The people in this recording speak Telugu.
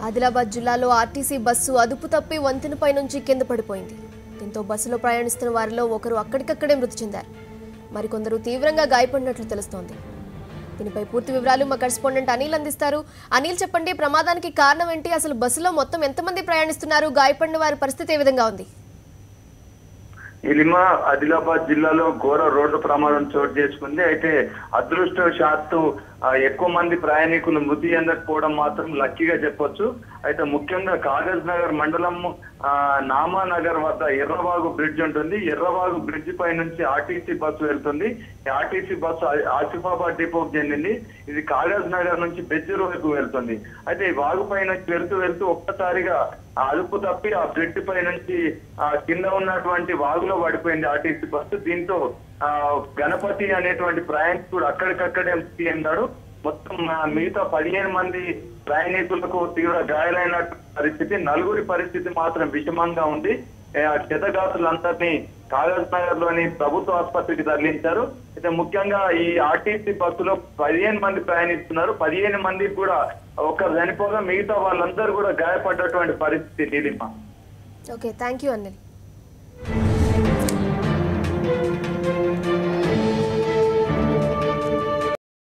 ఆదిలాబాద్ జిల్లాలో ఆర్టీసీ బస్సు అదుపు తప్పి వంతెనపై నుంచి కింద పడిపోయింది. దీంతో బస్సులో ప్రయాణిస్తున్న వారిలో ఒకరు అక్కడికక్కడే మృతి చెందారు. మరికొందరు తీవ్రంగా గాయపడినట్లు తెలుస్తోంది. దీనిపై పూర్తి వివరాలు మా కరెస్పాండెంట్ అనిల్ అందిస్తారు. అనిల్, చెప్పండి, ప్రమాదానికి కారణం ఏంటి? అసలు బస్సులో మొత్తం ఎంతమంది ప్రయాణిస్తున్నారు? గాయపడిన వారి పరిస్థితి ఏ విధంగా ఉంది? ఇలిమా ఆదిలాబాద్ జిల్లాలో ఘోర రోడ్డు ప్రమాదం చోటు చేసుకుంది. అయితే అదృష్టవశాత్తు ఎక్కువ మంది ప్రయాణికులు మృతి చెందకపోవడం మాత్రం లక్కీగా చెప్పొచ్చు. అయితే ముఖ్యంగా కాగజ్ నగర్ మండలం నామానగర్ వద్ద ఎర్రవాగు బ్రిడ్జ్ ఉంటుంది. ఎర్రవాగు బ్రిడ్జ్ పై నుంచి ఆర్టీసీ బస్సు వెళ్తుంది. ఆర్టీసీ బస్సు ఆసిఫాబాద్ డిపోకి చెందింది. ఇది కాగజ్ నగర్ నుంచి బెజ్జూరు వైపు వెళ్తుంది. అయితే ఈ వాగు పై నుంచి వెళ్తూ ఒక్కసారిగా అదుపు తప్పి ఆ బ్రిడ్జ్ పై నుంచి కింద ఉన్నటువంటి వాగులో పడిపోయింది ఆర్టీసీ బస్సు. దీంతో గణపతి అనేటువంటి ప్రయాణికుడు అక్కడికక్కడే మృతి చెందాడు. మొత్తం మిగతా 15 మంది ప్రయాణికులకు తీవ్ర గాయాలైన పరిస్థితి. నలుగురి పరిస్థితి మాత్రం విషమంగా ఉంది. క్షతగాతులందరినీ కాగజ్ నగర్ లోని ప్రభుత్వ ఆసుపత్రికి తరలించారు. అయితే ముఖ్యంగా ఈ ఆర్టీసీ బస్సులో 15 మంది ప్రయాణిస్తున్నారు. 15 మందికి కూడా ఒకరు చనిపోగా మిగతా వాళ్ళందరూ కూడా గాయపడ్డటువంటి పరిస్థితి. Neelima. Okay, thank you Anil.